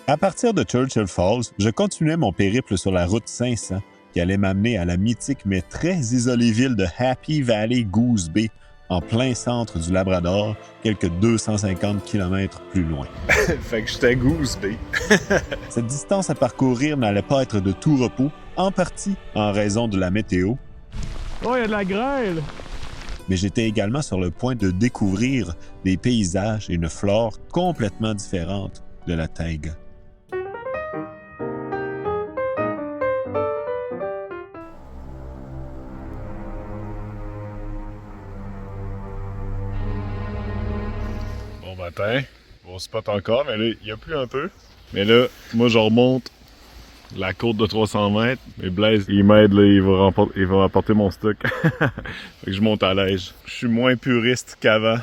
À partir de Churchill Falls, je continuais mon périple sur la route 500 qui allait m'amener à la mythique mais très isolée ville de Happy Valley Goose Bay, en plein centre du Labrador, quelques 250 km plus loin. Fait que j'étais Goose Bay. Cette distance à parcourir n'allait pas être de tout repos, en partie en raison de la météo. Oh, il y a de la grêle! Mais j'étais également sur le point de découvrir des paysages et une flore complètement différentes de la taïga. Bon matin, bon spot encore, mais là, il y a plus un peu. Mais là, moi, je remonte la côte de 300 mètres. Mais Blaise, il m'aide, là, il va apporter mon stock. Fait que je monte à l'ège. Je suis moins puriste qu'avant.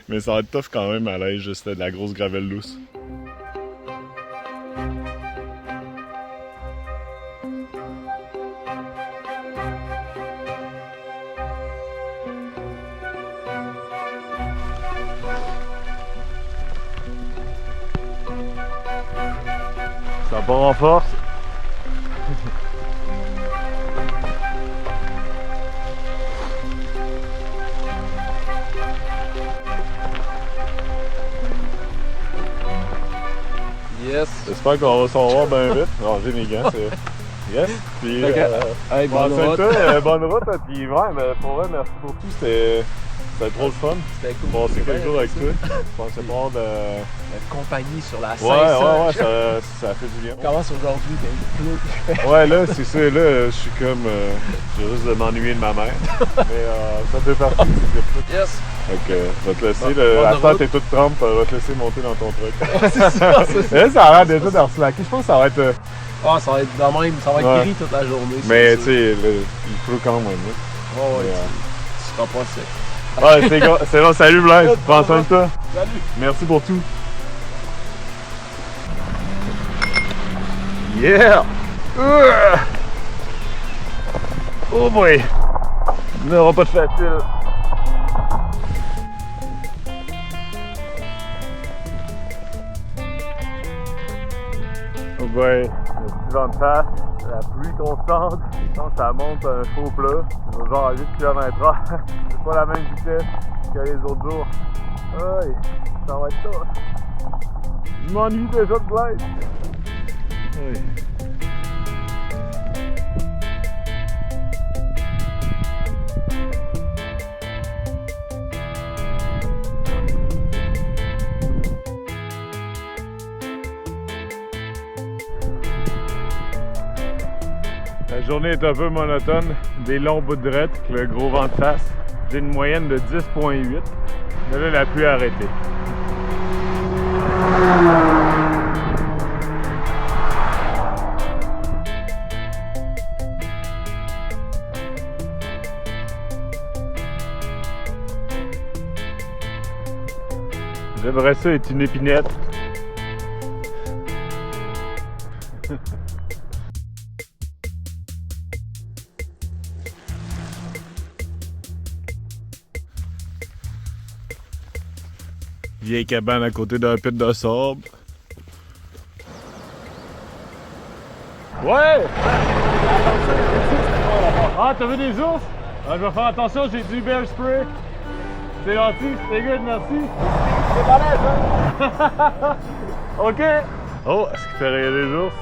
Mais ça va être tough quand même à l'ège, juste de la grosse gravelle lousse. Ça part en force. Yes! J'espère qu'on va s'en voir bien vite. Ranger mes gants, c'est... Yes! Puis, Hey, bonne route! Bonne route, puis ouais, mais pour vrai, merci beaucoup, c'était trop le fun. C'était cool. Bon, c'est quelques jours avec toi. Je pensais pas de... La compagnie sur la 500. Ouais, ça fait du bien. Commence aujourd'hui, il pleut. Ouais, là, c'est ça, là, je suis comme... je risque de m'ennuyer de ma mère. Mais ça fait partie du trip. Yes! Fait que, je vais te laisser, Bonne la route. tente est toute trempe, je vais te laisser monter dans ton truc. C'est ça, c'est ça. Là, ça a l'air déjà d'en slacker. Je pense que ça va être... Ah, ça va être de même, ça va être Ouais. gris toute la journée. mais c'est tu sûr. sais, il pleut quand même. Là. Oh, ouais, Mais, tu seras pas sec. Ouais, c'est bon, salut Blaise, prends soin de toi. Salut! Merci pour tout. Yeah! Oh boy! Il n'aura pas de facile. Oh boy, le petit vent de face, la pluie constante, quand ça monte un faux plat, c'est genre à 8 km/h. C'est pas la même vitesse que les autres jours. Aïe, ça va être tough. Je m'ennuie déjà de Blaise. Aïe. La journée est un peu monotone, des longs bouts de drette, le gros vent de face. J'ai une moyenne de 10,8, mais là la pluie a arrêté. J'aimerais ça être une épinette. Vieille cabane à côté d'un pit de sable. Ouais! Ah, t'as vu des ours? Ah, je vais faire attention, j'ai du bear spray. C'est gentil, c'est good, merci. C'est balèze, hein? OK. Oh, est-ce qu'il fait rire les ours?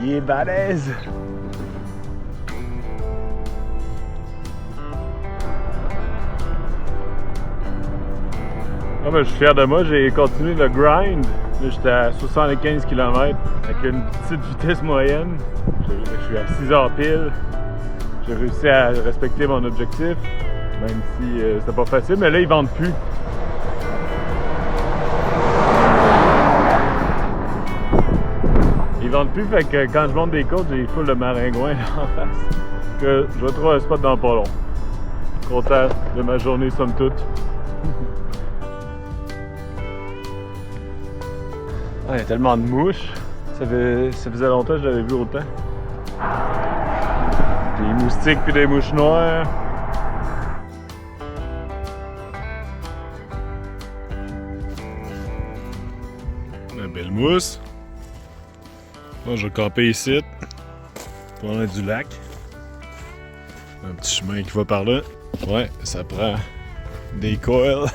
Il est balèze. Ah ben, je suis fier de moi, j'ai continué le grind. Là, j'étais à 75 km avec une petite vitesse moyenne. Je suis à 6 heures pile. J'ai réussi à respecter mon objectif, même si c'était pas facile, mais là, ils vendent plus. Ils vendent plus, fait que quand je monte des côtes, j'ai full de maringouins en face. Que je retrouve un spot dans pas long. Content de ma journée, somme toute. Ah, il y a tellement de mouches. Ça faisait longtemps que je l'avais vu autant. Des moustiques puis des mouches noires. La belle mousse. Bon, je vais camper ici. Pour loin du lac. Un petit chemin qui va par là. Ouais, ça prend des coils.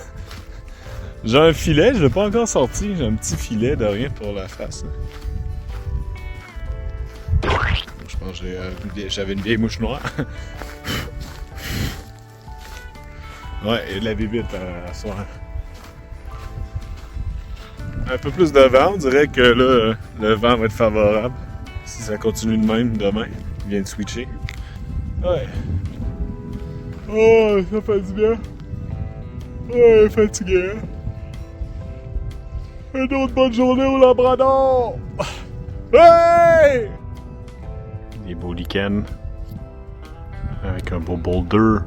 J'ai un filet, je l'ai pas encore sorti. J'ai un petit filet de rien pour la face. Je pense que j'avais une vieille mouche noire. Ouais, et de la bibite à soir. Un peu plus de vent, on dirait que là, le vent va être favorable. Si ça continue de même demain, il vient de switcher. Ouais. Oh, ça fait du bien. Ouais, fatigué. Une autre bonne journée au Labrador! Hey! Des beaux lichens. Avec un beau boulder.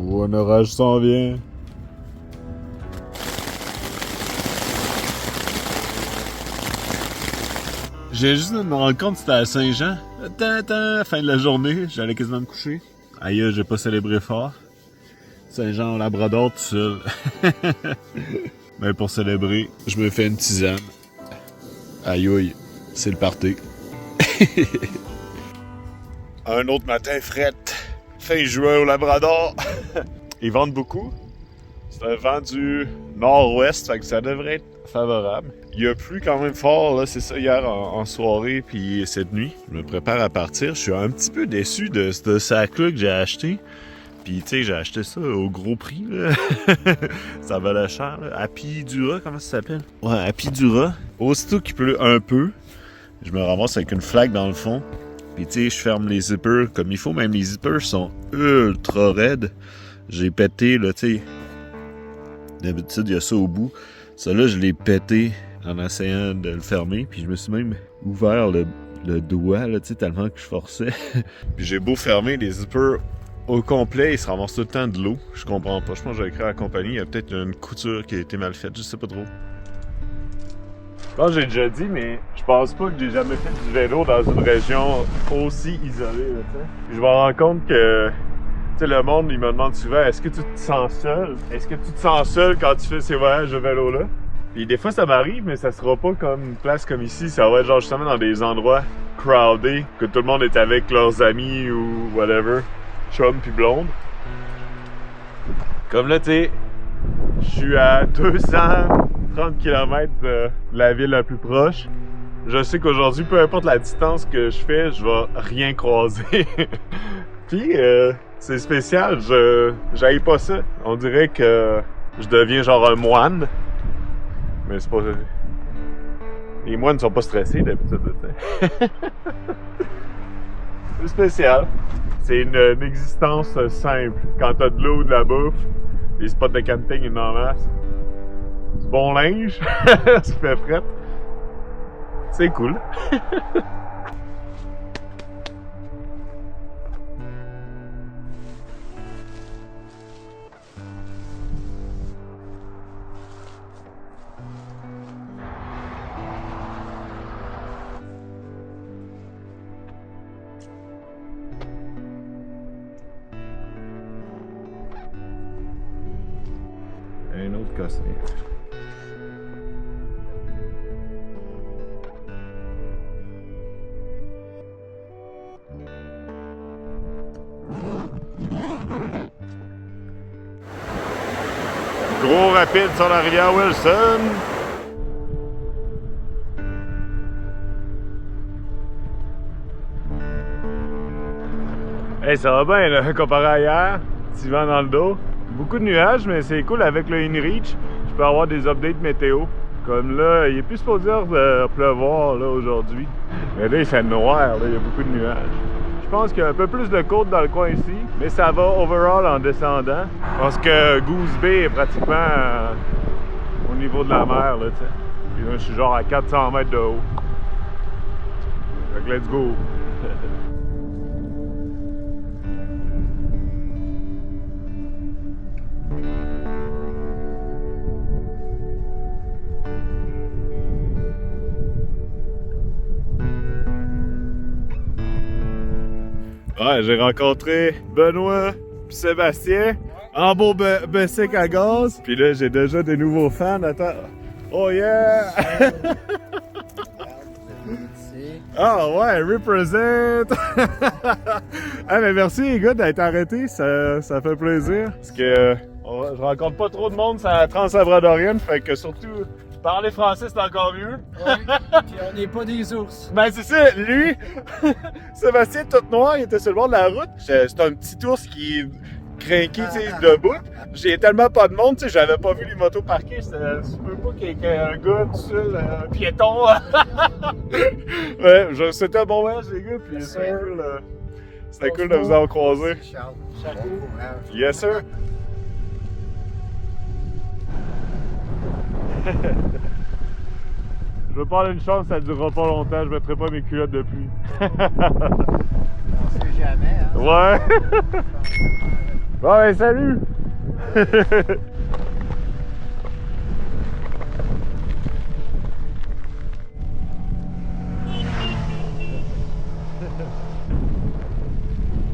Oh, un orage s'en vient. J'ai juste de me rendre compte que c'était à Saint-Jean. Fin de la journée, j'allais quasiment me coucher. Aïe, j'ai pas célébré fort. Saint-Jean au Labrador tout seul. Mais pour célébrer, je me fais une tisane. Aïe aïe, c'est le party. Un autre matin fret. Fin juin au Labrador. Ils vendent beaucoup. C'est un vent du nord-ouest, fait que ça devrait être favorable. Il a plu quand même fort, là, c'est ça, hier en soirée, puis cette nuit. Je me prépare à partir. Je suis un petit peu déçu de ce sac-là que j'ai acheté. Puis, tu sais, j'ai acheté ça au gros prix, là. Ça valait cher, là. Apidura, comment ça s'appelle? Ouais, Apidura. Aussitôt qu'il pleut un peu, je me ramasse avec une flaque dans le fond. Puis, tu sais, je ferme les zippers comme il faut. Même les zippers sont ultra raides. J'ai pété, là, tu sais. D'habitude, il y a ça au bout. Ça, là, je l'ai pété en essayant de le fermer. Puis, je me suis même ouvert le doigt, là, tu sais, tellement que je forçais. Puis, j'ai beau fermer les zippers au complet, il se ramasse tout le temps de l'eau. Je comprends pas. Je pense que j'ai écrit à la compagnie, il y a peut-être une couture qui a été mal faite, je sais pas trop. Je pense que j'ai déjà dit, mais je pense pas que j'ai jamais fait du vélo dans une région aussi isolée, là, tu sais. Je me rends compte que, tu sais, le monde, il me demande souvent, est-ce que tu te sens seul? Est-ce que tu te sens seul quand tu fais ces voyages de vélo-là? Puis des fois, ça m'arrive, mais ça sera pas comme une place comme ici. Ça va être genre justement dans des endroits crowded, que tout le monde est avec leurs amis ou whatever. Chum pis blonde. Comme là, tu sais, je suis à 230 km de la ville la plus proche. Je sais qu'aujourd'hui, peu importe la distance que je fais, je vais rien croiser. Puis, c'est spécial, j'haïs pas ça. On dirait que je deviens genre un moine. Mais c'est pas... Les moines sont pas stressés d'habitude, tu sais. C'est spécial. C'est une existence simple. Quand t'as de l'eau, de la bouffe, les spots de camping, il y en a en masse. Du bon linge, ça fait fret. C'est cool. Un autre cossin. Gros rapide sur la rivière Wilson. Hey, ça va bien là, comparé à hier. Petit vent dans le dos. Beaucoup de nuages, mais c'est cool avec le InReach. Je peux avoir des updates météo. Comme là, il est plus supposé pleuvoir là aujourd'hui. Mais là, il fait noir, là, il y a beaucoup de nuages. Je pense qu'il y a un peu plus de côte dans le coin ici, mais ça va overall en descendant. Je pense que Goose Bay est pratiquement au niveau de la mer, là, tu sais. Puis là, je suis genre à 400 mètres de haut. Fait que let's go! Ouais, j'ai rencontré Benoît et Sébastien. en beau sec à gaz. Puis là, j'ai déjà des nouveaux fans. Attends. Oh yeah! Ah ouais, represent! Ah mais merci les gars d'être arrêtés, ça fait plaisir. Parce que je rencontre pas trop de monde sur la Trans-Labradorienne, fait que surtout parler français c'est encore mieux. Ouais, puis on n'est pas des ours. Ben c'est ça, lui, Sébastien tout noir, il était sur le bord de la route. C'est un petit ours qui craqué, tu sais, debout. J'ai tellement pas de monde, tu sais, j'avais pas vu les motos parquées. Je peux pas qu'il y ait un gars tout seul, un piéton. Ouais, c'était un bon voyage, les gars, puis c'était cool de vous avoir croisé. Yes, sir. Je veux pas avoir une chance, ça durera pas longtemps, je mettrai pas mes culottes de pluie. On sait jamais, hein? Ouais! Bon, ben, salut!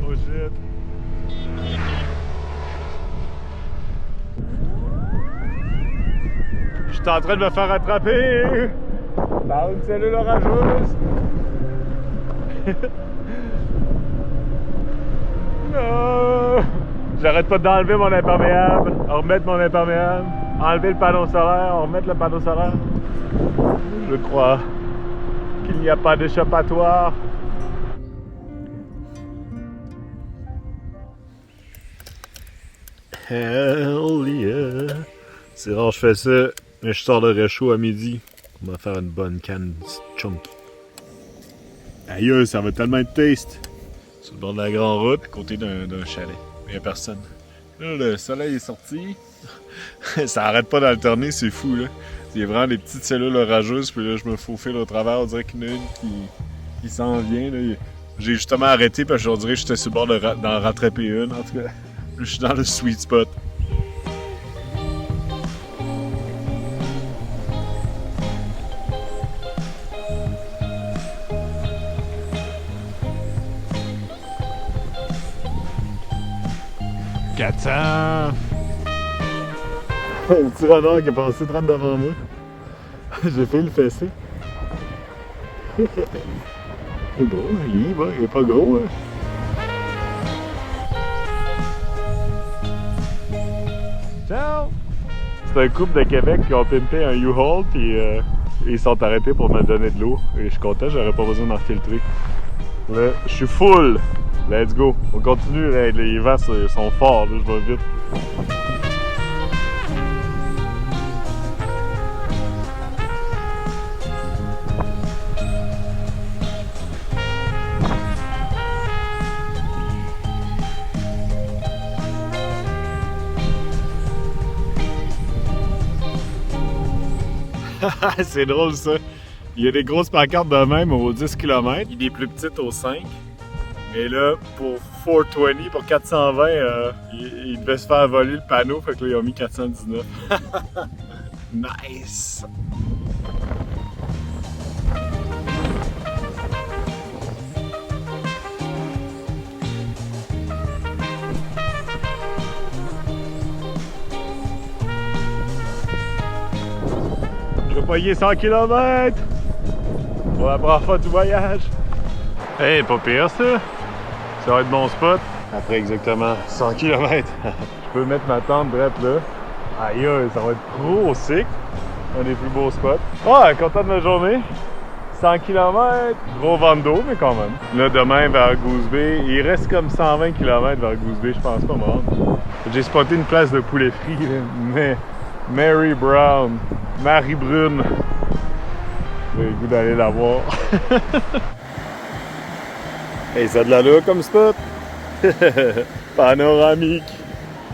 Oh shit! Je suis en train de me faire attraper par une cellule orageuse. Non! J'arrête pas d'enlever mon imperméable, remettre mon imperméable, enlever le panneau solaire, remettre le panneau solaire. Je crois qu'il n'y a pas d'échappatoire. Hell yeah! C'est rare je fais ça, mais je sors de réchaud à midi. On va faire une bonne canne chunky. Aïe, ça va tellement être taste! Sur le bord de la grande route, à côté d'un chalet. Il n'y a personne. Là, le soleil est sorti. Ça arrête pas d'alterner, c'est fou, là. Il y a vraiment des petites cellules orageuses, puis là, je me faufile au travers. On dirait qu'il y en a une qui s'en vient, là. J'ai justement arrêté, parce que je dirais que j'étais sur le bord d'en rattraper une. En tout cas, je suis dans le sweet spot. Un petit renard qui est passé 30 devant moi. J'ai failli le fesser. C'est gros, il est pas gros. Hein. Ciao! C'est un couple de Québec qui ont pimpé un U-Haul puis ils sont arrêtés pour me donner de l'eau. Et je suis content, j'aurais pas besoin d'en filtrer. Là, je suis full! Let's go! On continue, là, les vents sont forts, là, je vais vite. C'est drôle ça! Il y a des grosses pancartes de même aux 10 km, il y a des plus petites aux 5. Et là, pour 420, pour 420, il devait se faire voler le panneau, fait que là, ils ont mis 419. Nice! Je vais payer 100 km pour la première fois du voyage. Hey, pas pire ça! Ça va être mon spot. Après exactement 100 km. Je peux mettre ma tente drette là. Aïe, ça va être trop sick. Un des plus beaux spots. Ouais, content de ma journée. 100 km, gros vent d'eau, mais quand même. Là, demain vers Goose Bay, il reste comme 120 km vers Goose Bay, je pense pas me rendre. J'ai spoté une place de poulet frit, là, mais Mary Brown, Marie Brune. J'ai le goût d'aller la voir. Hey, ça a de l'allure comme spot! Panoramique!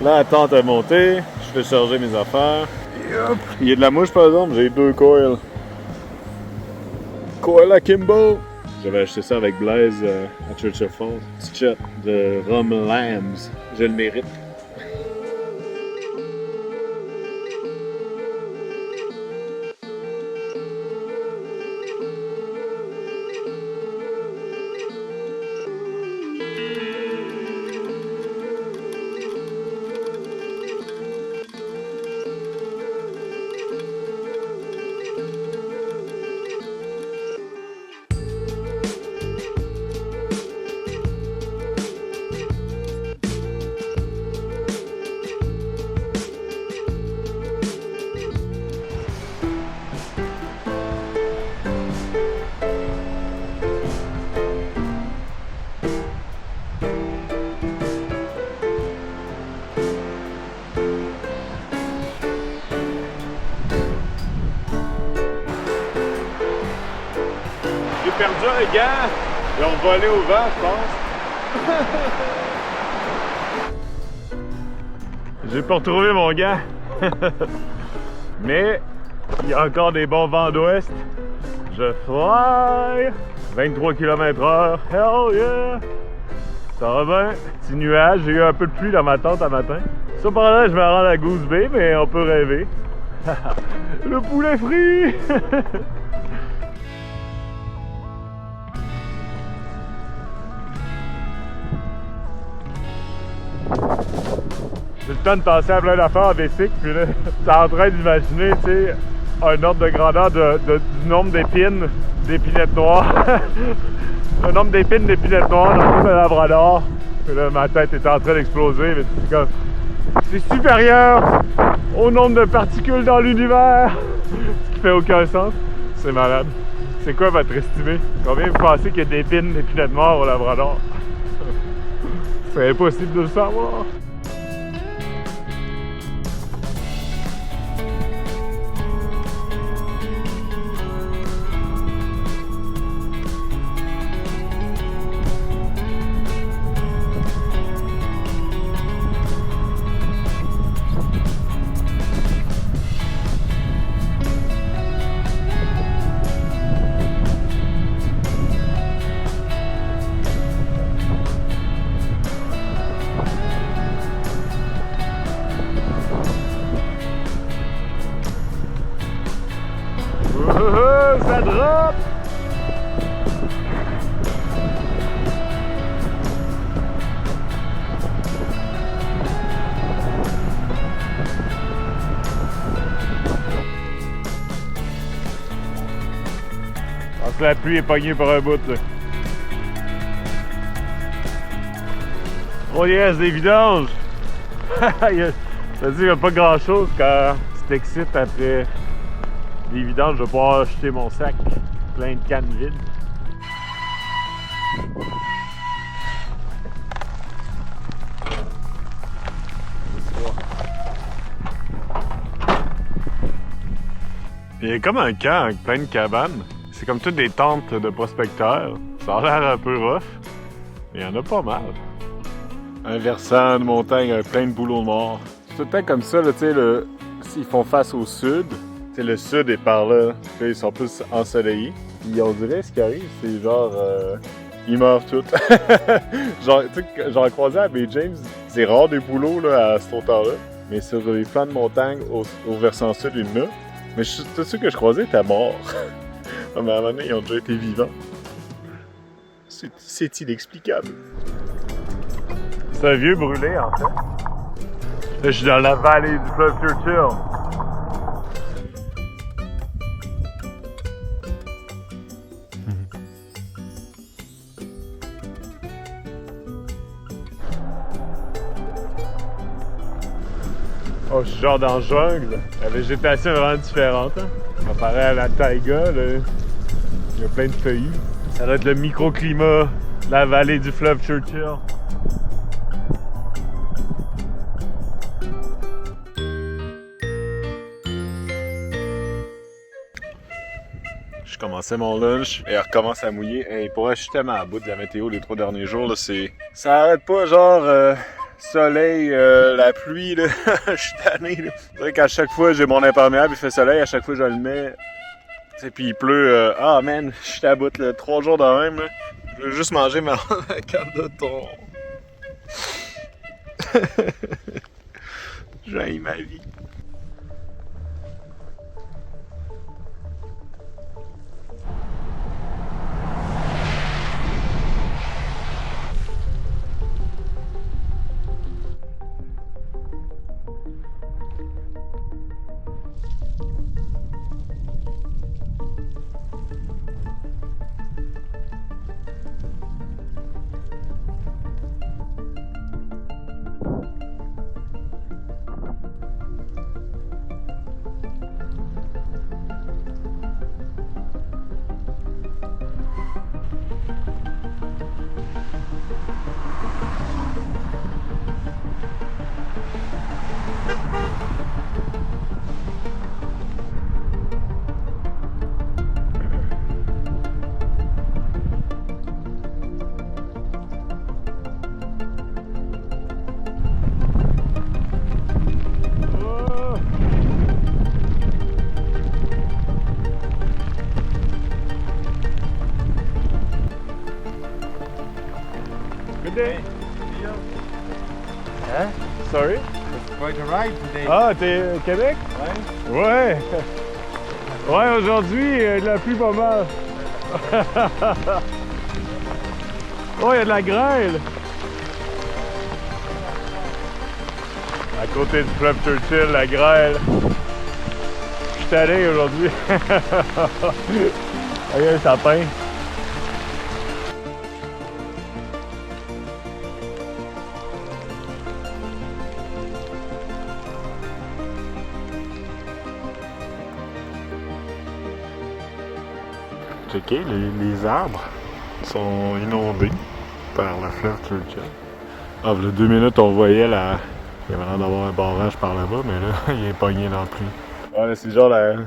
Là, la tente est montée, je fais charger mes affaires. Yep. Il y a de la mouche par exemple, j'ai 2 coils. Coil Akimbo! J'avais acheté ça avec Blaise à Churchill Falls. Petit shot de Rum Lambs. Je le mérite. perdu un gant. Ils ont volé au vent, je pense. J'ai pas retrouvé mon gant. Mais il y a encore des bons vents d'ouest. Je fly 23 km/h. Hell yeah! Ça va bien. Petit nuage. J'ai eu un peu de pluie dans ma tente un matin. Cependant, je me rends à Goose Bay, mais on peut rêver. Le poulet frit! J'ai le temps de passer à plein d'affaires en bicycle, puis là, t'es en train d'imaginer, tu sais, un ordre de grandeur du nombre d'épines d'épinettes noires. Un nombre d'épines d'épinettes noires dans tout le Labrador. Et là, ma tête est en train d'exploser, mais c'est comme... C'est supérieur au nombre de particules dans l'univers! Ce qui fait aucun sens. C'est malade. C'est quoi votre estimé? Combien vous pensez qu'il y a d'épines d'épinettes noires au Labrador? C'est impossible de le savoir. Ça drop! Alors que la pluie est pognée par un bout, là. Oh yes, des vidanges! Ça veut dire qu'il n'y a pas grand chose quand tu t'excites après les vidanges, je vais pouvoir acheter mon sac plein de cannes vides. Il y a comme un camp avec plein de cabanes. C'est comme toutes des tentes de prospecteurs. Ça a l'air un peu rough, mais il y en a pas mal. Un versant de montagne avec plein de bouleaux noirs. C'est tout le temps comme ça, là, tu sais, s'ils font face au sud. T'sais, le sud est par là, ils sont plus ensoleillés. Puis on dirait ce qui arrive, c'est genre ils meurent tous. genre croisé à Bay James, c'est rare des bouleaux là, à cette hauteur-là. Mais sur les flancs de montagne au versant sud, il y en a. Mais tous ceux que je croisais étaient morts. Mais à un moment donné, ils ont déjà été vivants. C'est inexplicable. C'est un vieux brûlé en fait. Là, je suis dans la vallée du fleuve Churchill. Oh, je suis genre dans la jungle. La végétation est vraiment différente. Hein? Comparé à la taïga, là, il y a plein de feuillus. Ça doit être le microclimat de la vallée du fleuve Churchill. Je commençais mon lunch et elle recommence à mouiller. Et pour je suis tellement à bout de la météo les 3 derniers jours, là, ça arrête pas, genre soleil, la pluie, là. Je suis tanné, là. C'est vrai qu'à chaque fois j'ai mon imperméable, il fait soleil, à chaque fois je le mets. Puis il pleut. Ah man, je suis à bout, là, 3 jours de même, là. Je veux juste manger ma canne de thon. J'haïs ma vie. ride today. Ah, t'es au Québec? Ouais. Ouais. Ouais, aujourd'hui, de la pluie pas mal. Oh, il y a de la grêle. À côté du fleuve Churchill, la grêle. Je suis allé aujourd'hui. Regarde le sapin. Checkez, les arbres sont inondés par le fleuve Churchill. Ah, il y a 2 minutes, on voyait la... Il y avait l'air d'avoir un barrage par là-bas, mais là, il est pogné dans la pluie. Ouais, c'est genre la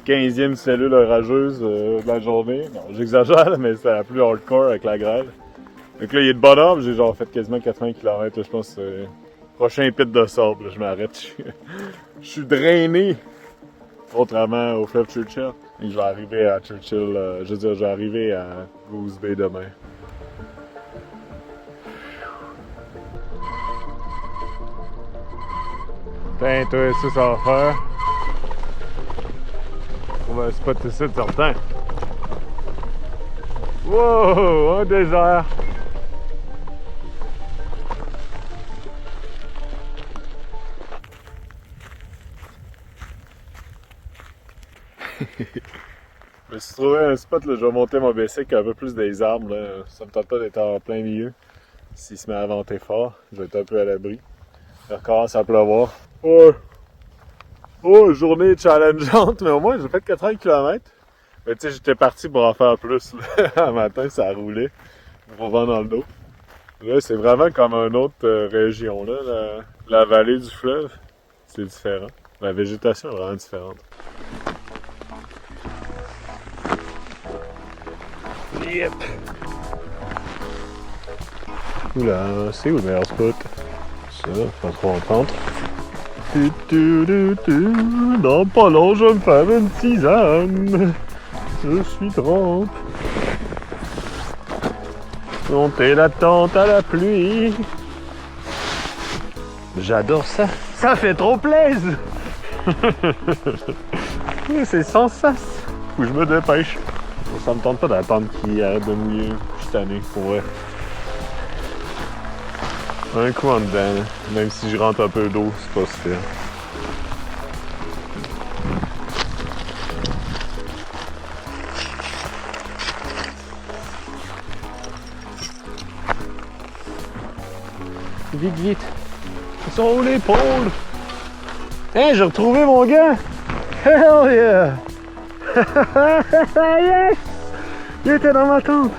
15e cellule orageuse de la journée. Non, j'exagère, mais c'est la plus hardcore avec la grêle. Donc là, il est de bonhomme, j'ai genre fait quasiment 80 km, je pense. Prochain pit de sable, là, je m'arrête. Je suis drainé, contrairement au fleuve Churchill. Et je vais arriver à Churchill, je veux dire, je vais arriver à Goose Bay demain. Putain, toi, ça va faire. Trouve un spot ici de certain. Wow, un désert. Je me suis trouvé un spot, là, je vais monter mon bicycle un peu plus des arbres. Là. Ça me tente pas d'être en plein milieu. S'il se met à venter fort, je vais être un peu à l'abri. Il recommence à pleuvoir. Oh! Oh, journée challengeante, mais au moins j'ai fait 80 km. Mais tu sais, j'étais parti pour en faire plus. Un matin, ça a roulé. Gros vent dans le dos. Là, c'est vraiment comme une autre région, là. La vallée du fleuve, c'est différent. La végétation est vraiment différente. Yep! Oula, c'est où le meilleur spot? Ça, pas trop en pente. Dans pas long, je vais me faire une tisane. Je suis trempe. Monter la tente à la pluie. J'adore ça. Ça fait trop plaisir. C'est sans sas. Faut que je me dépêche. Ça me tente pas d'attendre qu'il arrête de mouiller. Je suis tanné, pour vrai. Un coup en dedans, même si je rentre un peu d'eau, c'est pas super. Vite, vite! Ils sont où les pôles? Hein, j'ai retrouvé mon gars! Hell yeah! Yes! Il était dans ma tente!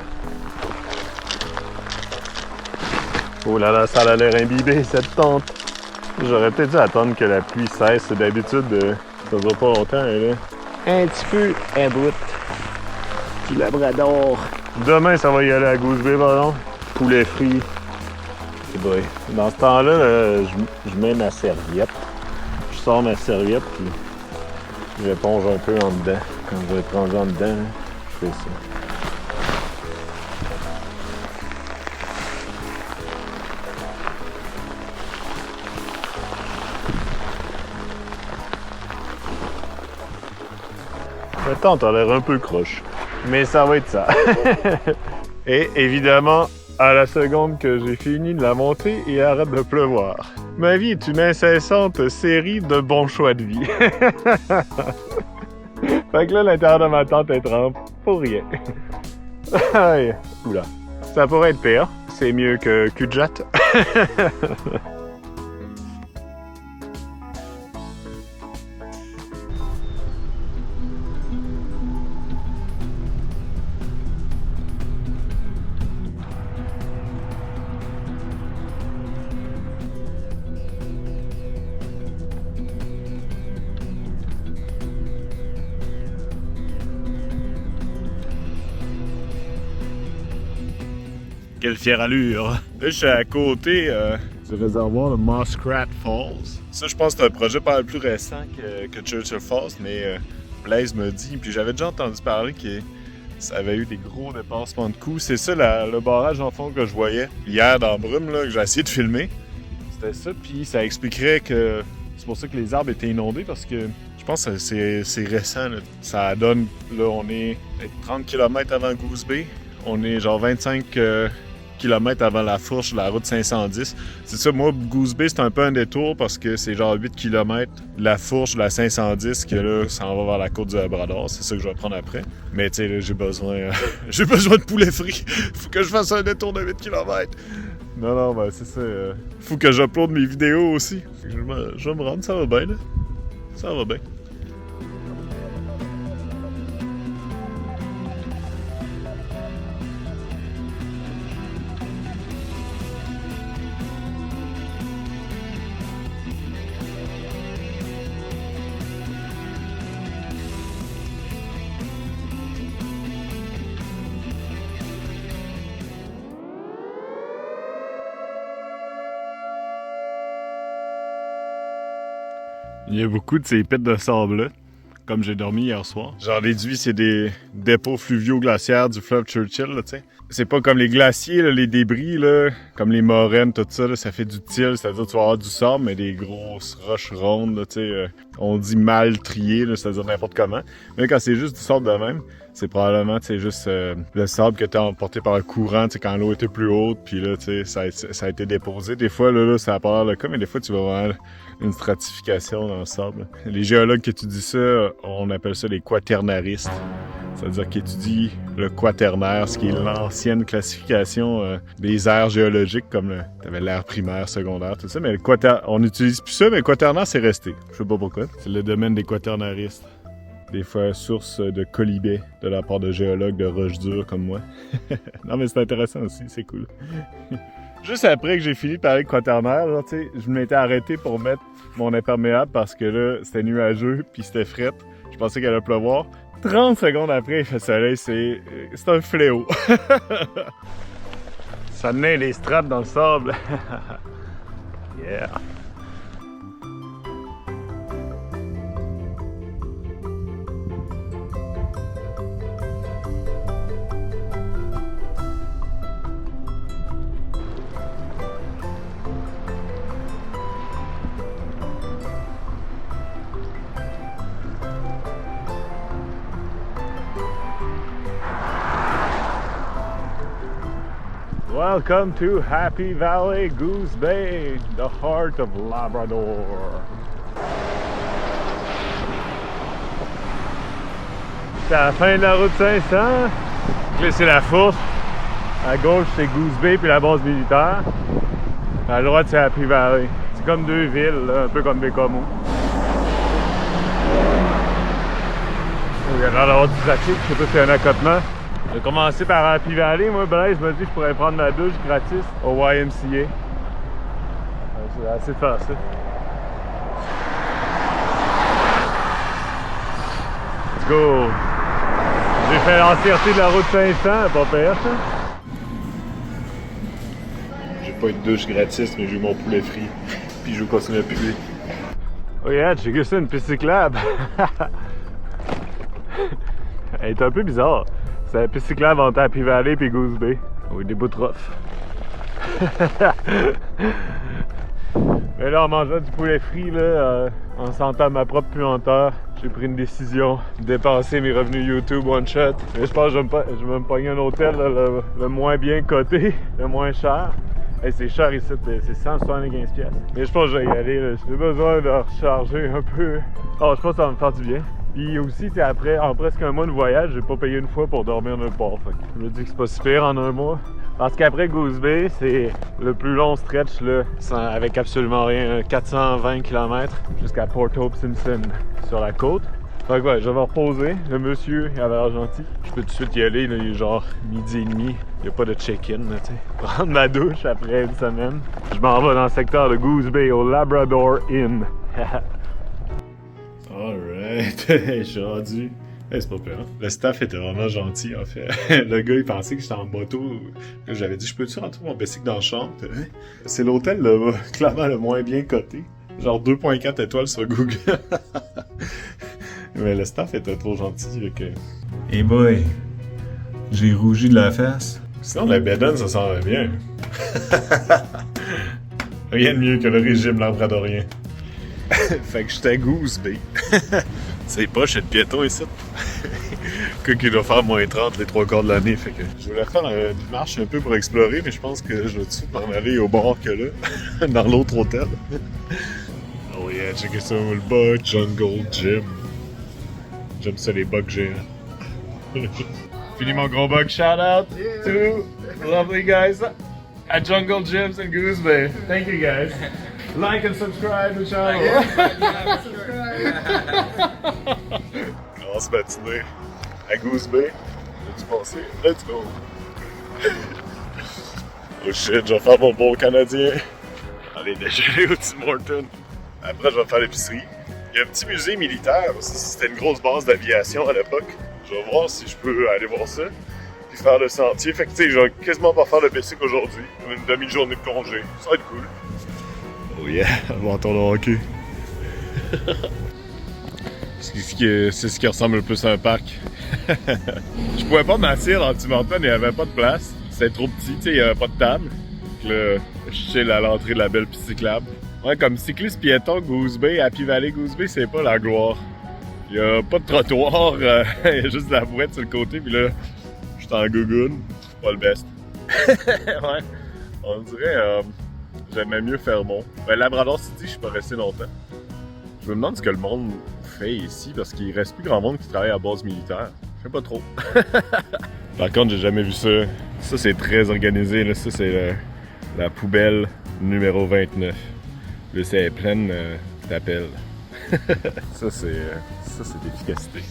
Oh là là, ça a l'air imbibé cette tente. J'aurais peut-être dû attendre que la pluie cesse. D'habitude, ça dure pas longtemps, elle est là. Un petit peu à bout. Petit labrador. Demain, ça va y aller à Goose Bay, pardon. Poulet frit. Et boy. Dans ce temps-là, là, je mets ma serviette. Je sors ma serviette, puis j'éponge un peu en dedans. Quand je vais être rendu en dedans, là, je fais ça. La tente a l'air un peu croche, mais ça va être ça. Et évidemment, à la seconde que j'ai fini de la monter, il arrête de pleuvoir. Ma vie est une incessante série de bons choix de vie. Fait que là, l'intérieur de ma tente est trempe pour rien. Aïe. Oula. Ça pourrait être pire. C'est mieux que Cujat. Quelle fière allure! Là, je suis à côté du réservoir de Muskrat Falls. Ça, je pense que c'est un projet pas le plus récent que Churchill Falls, mais Blaise m'a dit, puis j'avais déjà entendu parler que ça avait eu des gros dépassements de coûts. C'est ça le barrage en fond que je voyais hier dans la brume, là, que j'ai essayé de filmer. C'était ça, puis ça expliquerait que C'est pour ça que les arbres étaient inondés parce que je pense que c'est récent. Là. Ça donne, là, on est 30 km avant Goose Bay. On est genre 25 km avant la fourche de la route 510. C'est ça, moi, Goose Bay, c'est un peu un détour parce que c'est genre 8 km de la fourche de la 510 que là, ça en va vers la côte du Labrador. C'est ça que je vais prendre après. Mais tu sais, là, j'ai besoin de poulet frit. Faut que je fasse un détour de 8 km. Non, ben c'est ça. Faut que j'uploade mes vidéos aussi. Je vais me rendre, ça va bien, là. Ça va bien. Il y a beaucoup de ces pits de sable-là, comme j'ai dormi hier soir. J'en déduis, c'est des dépôts fluviaux glaciaires du fleuve Churchill, là, tu sais. C'est pas comme les glaciers, là, les débris, là, comme les moraines, tout ça, là, ça fait du till, c'est-à-dire que tu vas avoir du sable, mais des grosses roches rondes, là, tu sais, on dit mal triées, là, c'est-à-dire n'importe comment. Mais quand c'est juste du sable de même, c'est probablement, tu sais, juste le sable que t'as emporté par le courant, tu sais, quand l'eau était plus haute, puis là, tu sais, ça a été déposé. Des fois, là, ça a pas l'air le cas, mais des fois, tu vas voir une stratification dans le sable. Les géologues qui étudient ça, on appelle ça les quaternaristes. C'est-à-dire qu'ils étudient le quaternaire, ce qui est l'ancienne classification des aires géologiques, comme t'avais l'ère primaire, secondaire, tout ça. Mais on n'utilise plus ça, mais le quaternaire, c'est resté. Je sais pas pourquoi. C'est le domaine des quaternaristes. Des fois, source de colibets de la part de géologues de roches dures comme moi. Non, mais c'est intéressant aussi, c'est cool. Juste après que j'ai fini de parler de quaternaire, genre, tu sais, je m'étais arrêté pour mettre mon imperméable parce que là, c'était nuageux puis c'était fret. Je pensais qu'elle allait pleuvoir. 30 secondes après, il fait soleil, c'est un fléau. Ça tenait les strates dans le sable. Yeah. Welcome to Happy Valley, Goose Bay, the heart of Labrador. C'est à la fin de la route 500. Là, c'est la fourche. À gauche, c'est Goose Bay puis la base militaire. À droite, c'est Happy Valley. C'est comme deux villes, là, un peu comme Bécomo. Il y a l'air d'avoir du trafic, je sais pas si c'est un accotement. J'ai commencé par Happy Valley. Moi, Blaise m'a dit que je pourrais prendre ma douche gratis au YMCA. C'est assez facile. Let's go! J'ai fait l'entièreté de la route 500, pas pire ça. J'ai pas eu de douche gratis, mais j'ai eu mon poulet frit. Puis je vais continuer à puer. Oh yeah, j'ai vu ça, une piste cyclable. Elle est un peu bizarre. C'est la piste cyclable entre Happy Valley et Goose Bay. Oui, des bouts de rough. Mais là, en mangeant du poulet frit, là, en sentant ma propre puanteur, j'ai pris une décision de dépenser mes revenus YouTube one shot. Mais je pense que je vais me pogner un hôtel là, le moins bien coté, le moins cher. Hey, c'est cher ici, c'est 175$. Mais je pense que je vais y aller. J'ai besoin de recharger un peu. Oh, je pense que ça va me faire du bien. Puis aussi, après, en presque un mois de voyage, j'ai pas payé une fois pour dormir nulle part. Fait que je me dis que c'est pas si pire en un mois. Parce qu'après Goose Bay, c'est le plus long stretch là, avec absolument rien, 420 km jusqu'à Port Hope Simpson sur la côte. Fait que ouais, je vais me reposer. Le monsieur, il avait l'air gentil. Je peux tout de suite y aller, là, il est genre midi et demi. Il n'y a pas de check-in, tu sais. Prendre ma douche après une semaine. Je m'en vais dans le secteur de Goose Bay, au Labrador Inn. Alright, je suis rendu. Hey, c'est pas peur. Le staff était vraiment gentil, en fait. Le gars, il pensait que j'étais en moto. J'avais dit, je peux-tu rentrer mon bicycle dans la chambre? C'est l'hôtel, clairement, le moins bien coté. Genre 2.4 étoiles sur Google. Mais le staff était trop gentil. Que... Hey boy, j'ai rougi de la face. Sinon, la bédaine, ça s'en va bien. Rien de mieux que le régime labradorien. Fait que j'étais à Goose Bay. C'est pas chez le piéton ici. Que qu'il doit faire moins 30 les 3 quarts de l'année. Fait que je voulais faire une marche un peu pour explorer, mais je pense que je vais tout m'en aller au bord que là, dans l'autre hôtel. Oh yeah, checkez ça, le bug Jungle Gym. J'aime ça les bugs géants. Fini mon gros bug, shout out to lovely guys at Jungle Gyms in Goose Bay. Thank you guys. Like and subscribe to the channel. Grosse matinée à Goose Bay. J'ai-tu passé? Let's go! Oh shit, je vais faire mon bon canadien. Aller déjeuner au Tim Hortons. Après, je vais faire l'épicerie. Il y a un petit musée militaire aussi. C'était une grosse base d'aviation à l'époque. Je vais voir si je peux aller voir ça. Puis faire le sentier. Fait que tu sais, je vais quasiment pas faire le bicycle aujourd'hui. Une demi-journée de congé. Ça va être cool. Oh yeah, avant ton hockey. C'est ce qui ressemble le plus à un parc. Je pouvais pas m'asseoir dans le Tim Hortons, il n'y avait pas de place. C'était trop petit, tu sais, il n'y avait pas de table. Donc là, je chill à l'entrée de la belle piste cyclable. Ouais, comme cycliste piéton, Goose Bay, Happy Valley Goose Bay, c'est pas la gloire. Il n'y a pas de trottoir, il y a juste de la bouette sur le côté, puis là, je suis en gougoune. C'est pas le best. Ouais, on dirait, j'aimais mieux Fermont. Ben, Labrador City, je suis pas resté longtemps. Je me demande ce que le monde fait ici, parce qu'il reste plus grand monde qui travaille à la base militaire. Je sais pas trop. Par contre, j'ai jamais vu ça. Ça, c'est très organisé, là. Ça, c'est la poubelle numéro 29. Là, c'est pleine d'appels. Ça, c'est d'efficacité.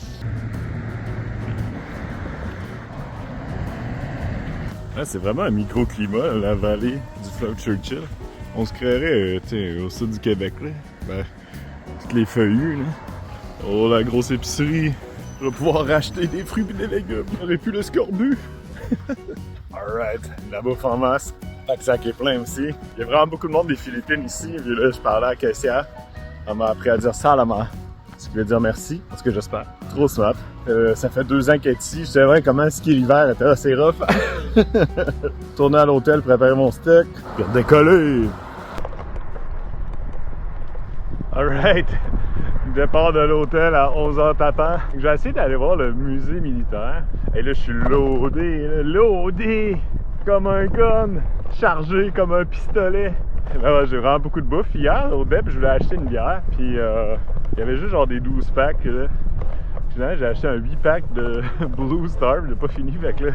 Ah, c'est vraiment un microclimat, la vallée du fleuve Churchill. On se créerait au sud du Québec, là. Ben, toutes les feuillus, là. Oh, la grosse épicerie. Je vais pouvoir racheter des fruits et des légumes. J'aurais plus le scorbut. Alright, la bouffe en masse. Le sac est plein aussi. Il y a vraiment beaucoup de monde des Philippines ici. Et là, je parlais à la caissière. Elle m'a appris à dire salama. Ce qui veut dire merci, parce que j'espère. Trop smart. Ça fait 2 ans qu'elle est ici. Je sais vraiment comment skier l'hiver était assez rough. Tourner à l'hôtel, préparer mon steak. Puis redécoller. Alright. Départ de l'hôtel à 11h tapant. J'ai essayé d'aller voir le musée militaire. Et là, je suis loadé comme un gun, chargé comme un pistolet. Là, j'ai vraiment beaucoup de bouffe. Hier, au DEP, je voulais acheter une bière. Puis, il y avait juste genre des 12 packs. Là. Finalement, j'ai acheté un 8 pack de Blue Star. Je l'ai pas fini. Fait que là,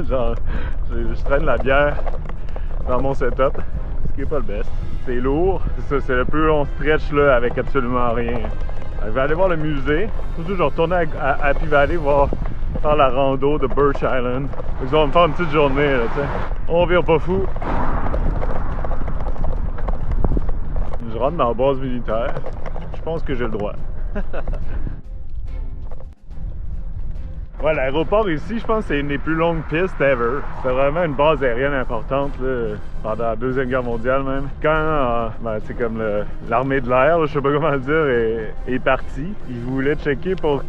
genre, je traîne la bière dans mon setup. Ce qui est pas le best. C'est lourd. C'est ça, c'est le plus long stretch là avec absolument rien. Je vais aller voir le musée. Surtout, je vais retourner à Happy Valley faire la rando de Birch Island. Donc, ça va me faire une petite journée, là, tu sais. On vire pas fou. Je rentre dans la base militaire. Je pense que j'ai le droit. Ouais, l'aéroport ici, je pense que c'est une des plus longues pistes ever. C'est vraiment une base aérienne importante là, pendant la Deuxième Guerre mondiale même. Quand, c'est comme l'armée de l'air, je sais pas comment le dire, est partie, ils voulaient checker pour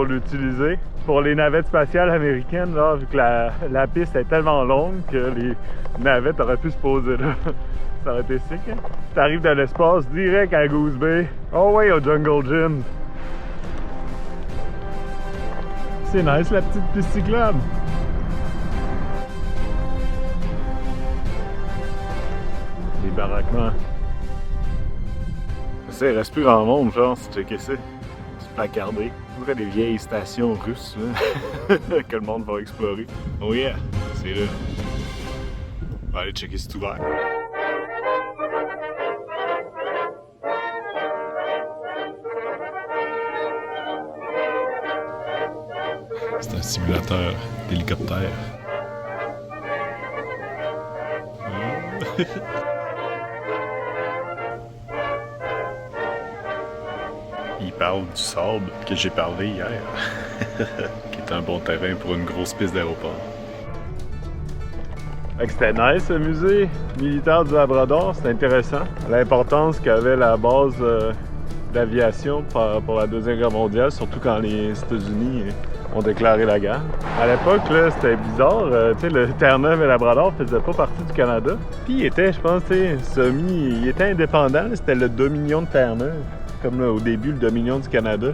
l'utiliser. Pour les navettes spatiales américaines, là, vu que la piste est tellement longue que les navettes auraient pu se poser là. Ça aurait été sick, hein? T'arrives dans l'espace, direct à Goose Bay. Oh ouais, au Jungle Gym. C'est nice la petite piste cyclable. Les baraquements. Ça, il reste plus grand monde, genre, si tu checkes ça. C'est placardé. On dirait des vieilles stations russes, là, que le monde va explorer. Oh yeah, c'est là. On va aller checker si c'est ouvert. C'est un simulateur d'hélicoptère. Il parle du sable que j'ai parlé hier, qui est un bon terrain pour une grosse piste d'aéroport. C'était nice, ce musée militaire du Labrador, c'était intéressant. L'importance qu'avait la base d'aviation pour la Deuxième Guerre mondiale, surtout quand les États-Unis ont déclaré la guerre. À l'époque, là, c'était bizarre. Tu sais, le Terre-Neuve et Labrador faisaient pas partie du Canada. Puis il était, je pense, tu sais, il était indépendant. C'était le Dominion de Terre-Neuve. Comme là, au début, le Dominion du Canada.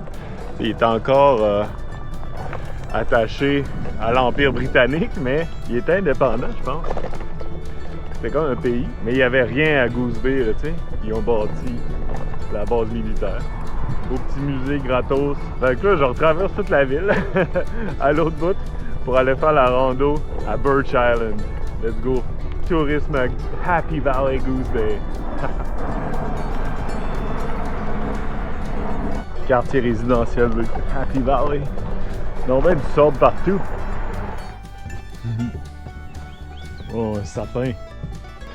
Il était encore attaché à l'Empire britannique, mais il était indépendant, je pense. C'était comme un pays. Mais il n'y avait rien à Goose Bay, là, tu sais. Ils ont bâti la base militaire. Au petit musée gratos. Fait que là, je retraverse toute la ville à l'autre bout pour aller faire la rando à Birch Island. Let's go. Tourisme à Happy Valley Goose Bay. Quartier résidentiel de Happy Valley. Donc, ben, du sable partout. Oh, un sapin.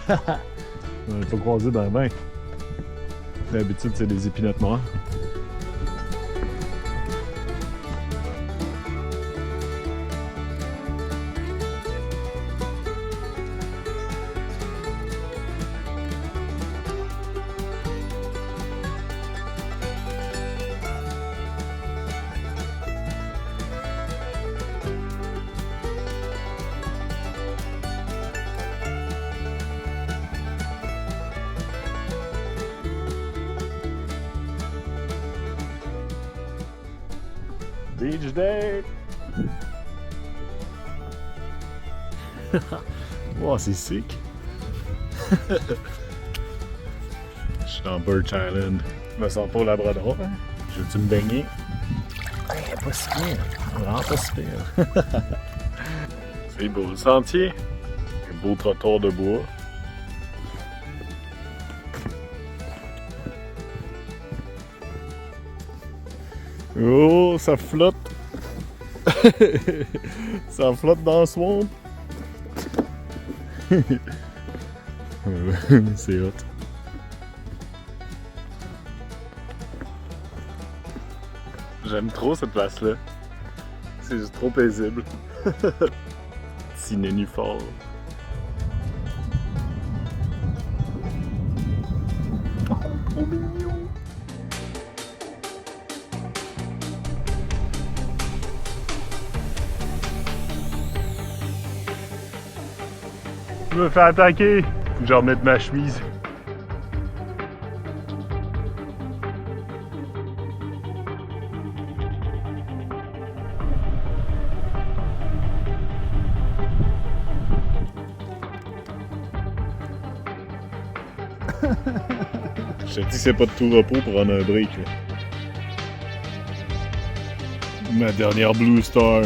On n'a pas croisé dans la main. D'habitude, c'est des épinettes noires. Beach day! Wow, c'est sick! Je suis dans Birch Island. Je me sens pas au Labrador. Hein? Je veux-tu me baigner? Hey, pas si pire! Vraiment pas si pire! C'est beau le sentier! Un beau trottoir de bois. Oh, ça flotte! Ça flotte dans le swamp! C'est hot! J'aime trop cette place-là. C'est juste trop paisible. Petit nénuphar. Oh, trop mignon! Je me fais attaquer! Faut que je remette ma chemise. Je te dis que c'est pas de tout repos pour prendre un break. Là. Ma dernière Blue Star.